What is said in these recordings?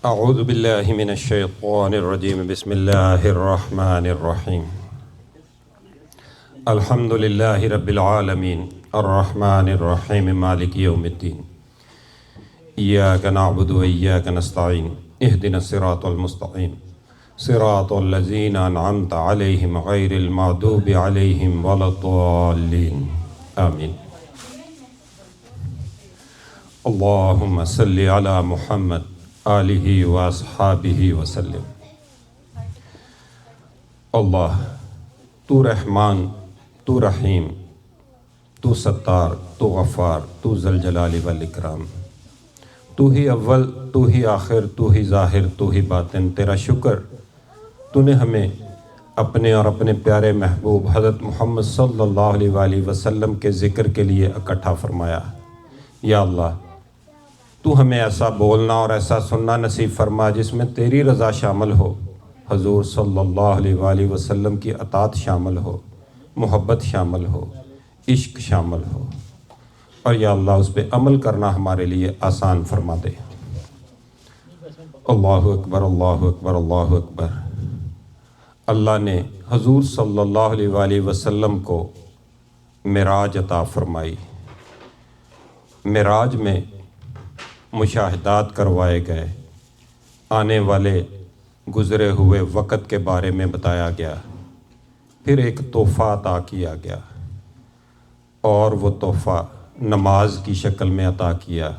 اعوذ باللہ من الشیطان الرجیم بسم اللہ الرحمن الرحیم الحمد للہ رب العالمین الرحمن الرحیم مالک یوم الدین ایاک نعبد و ایاک نستعین اہدنا الصراط المستقیم صراط الذین انعمت علیہم غیر المغضوب علیہم ولا الضالین آمین۔ اللہم صلی علی محمد آلہ و اصحابہ وسلم۔ اللہ تو رحمان، تو رحیم، تو ستار، تو غفار، تو ذوالجلال والاکرام، تو ہی اول، تو ہی آخر، تو ہی ظاہر، تو ہی باطن۔ تیرا شکر تو نے ہمیں اپنے اور اپنے پیارے محبوب حضرت محمد صلی اللہ علیہ وآلہ وسلم کے ذکر کے لیے اکٹھا فرمایا۔ یا اللہ تو ہمیں ایسا بولنا اور ایسا سننا نصیب فرما جس میں تیری رضا شامل ہو، حضور صلی اللہ علیہ وآلہ وسلم کی اطاعت شامل ہو، محبت شامل ہو، عشق شامل ہو، اور یا اللہ اس پہ عمل کرنا ہمارے لیے آسان فرما دے۔ اللہ اکبر، اللہ اکبر، اللہ اکبر۔ اللہ نے حضور صلی اللہ علیہ وآلہ وسلم کو معراج عطا فرمائی۔ معراج میں مشاہدات کروائے گئے، آنے والے گزرے ہوئے وقت کے بارے میں بتایا گیا، پھر ایک تحفہ عطا کیا گیا، اور وہ تحفہ نماز کی شکل میں عطا کیا۔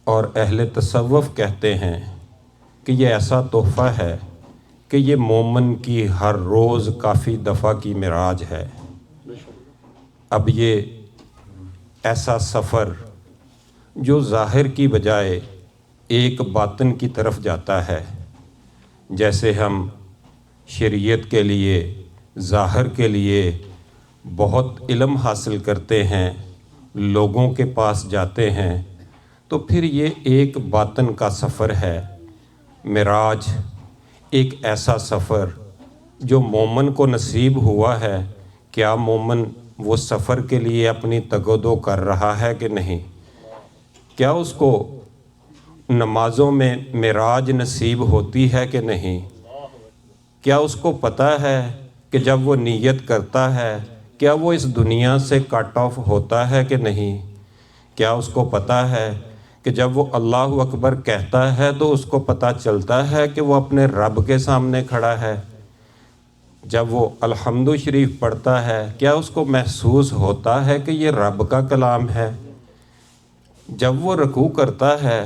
اور اہل تصوف کہتے ہیں کہ یہ ایسا تحفہ ہے کہ یہ مومن کی ہر روز کافی دفعہ کی معراج ہے۔ اب یہ ایسا سفر جو ظاہر کی بجائے ایک باطن کی طرف جاتا ہے، جیسے ہم شریعت کے لیے، ظاہر کے لیے بہت علم حاصل کرتے ہیں، لوگوں کے پاس جاتے ہیں، تو پھر یہ ایک باطن کا سفر ہے۔ معراج ایک ایسا سفر جو مومن کو نصیب ہوا ہے، کیا مومن وہ سفر کے لیے اپنی تگودو کر رہا ہے کہ نہیں؟ کیا اس کو نمازوں میں معراج نصیب ہوتی ہے کہ نہیں؟ کیا اس کو پتہ ہے کہ جب وہ نیت کرتا ہے کیا وہ اس دنیا سے کٹ آف ہوتا ہے کہ نہیں؟ کیا اس کو پتہ ہے کہ جب وہ اللہ اکبر کہتا ہے تو اس کو پتہ چلتا ہے کہ وہ اپنے رب کے سامنے کھڑا ہے؟ جب وہ الحمد شریف پڑھتا ہے کیا اس کو محسوس ہوتا ہے کہ یہ رب کا کلام ہے؟ جب وہ رکوع کرتا ہے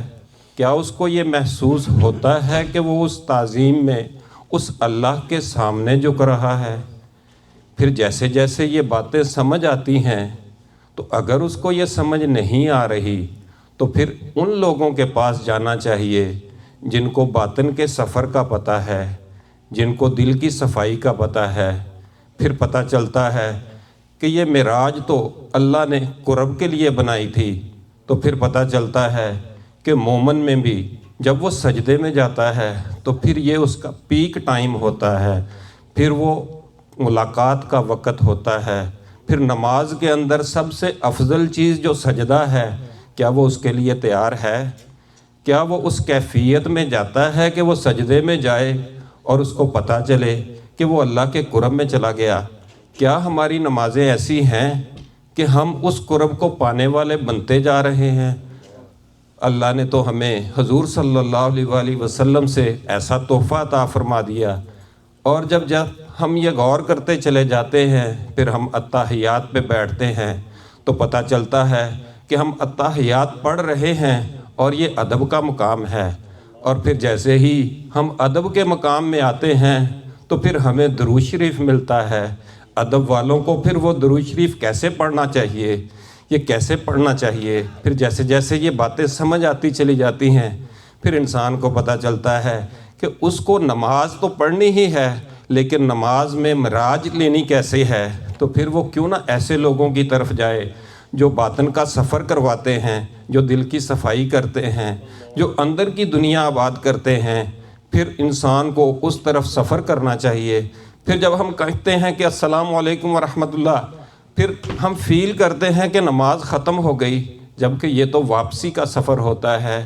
کیا اس کو یہ محسوس ہوتا ہے کہ وہ اس تعظیم میں اس اللہ کے سامنے جھک رہا ہے؟ پھر جیسے جیسے یہ باتیں سمجھ آتی ہیں تو اگر اس کو یہ سمجھ نہیں آ رہی تو پھر ان لوگوں کے پاس جانا چاہیے جن کو باطن کے سفر کا پتہ ہے، جن کو دل کی صفائی کا پتہ ہے۔ پھر پتہ چلتا ہے کہ یہ معراج تو اللہ نے قرب کے لیے بنائی تھی، تو پھر پتہ چلتا ہے کہ مومن میں بھی جب وہ سجدے میں جاتا ہے تو پھر یہ اس کا پیک ٹائم ہوتا ہے، پھر وہ ملاقات کا وقت ہوتا ہے۔ پھر نماز کے اندر سب سے افضل چیز جو سجدہ ہے، کیا وہ اس کے لیے تیار ہے؟ کیا وہ اس کیفیت میں جاتا ہے کہ وہ سجدے میں جائے اور اس کو پتہ چلے کہ وہ اللہ کے قرب میں چلا گیا؟ کیا ہماری نمازیں ایسی ہیں کہ ہم اس قرب کو پانے والے بنتے جا رہے ہیں؟ اللہ نے تو ہمیں حضور صلی اللہ علیہ وآلہ وسلم سے ایسا تحفہ عطا فرما دیا، اور جب ہم یہ غور کرتے چلے جاتے ہیں، پھر ہم اتحیات پہ بیٹھتے ہیں تو پتہ چلتا ہے کہ ہم اتحیات پڑھ رہے ہیں اور یہ ادب کا مقام ہے، اور پھر جیسے ہی ہم ادب کے مقام میں آتے ہیں تو پھر ہمیں درود شریف ملتا ہے۔ ادب والوں کو پھر وہ درود شریف کیسے پڑھنا چاہیے، یہ کیسے پڑھنا چاہیے، پھر جیسے جیسے یہ باتیں سمجھ آتی چلی جاتی ہیں، پھر انسان کو پتہ چلتا ہے کہ اس کو نماز تو پڑھنی ہی ہے، لیکن نماز میں معراج لینی کیسے ہے؟ تو پھر وہ کیوں نہ ایسے لوگوں کی طرف جائے جو باطن کا سفر کرواتے ہیں، جو دل کی صفائی کرتے ہیں، جو اندر کی دنیا آباد کرتے ہیں۔ پھر انسان کو اس طرف سفر کرنا چاہیے۔ پھر جب ہم کہتے ہیں کہ السلام علیکم ورحمۃ اللہ، پھر ہم فیل کرتے ہیں کہ نماز ختم ہو گئی، جبکہ یہ تو واپسی کا سفر ہوتا ہے۔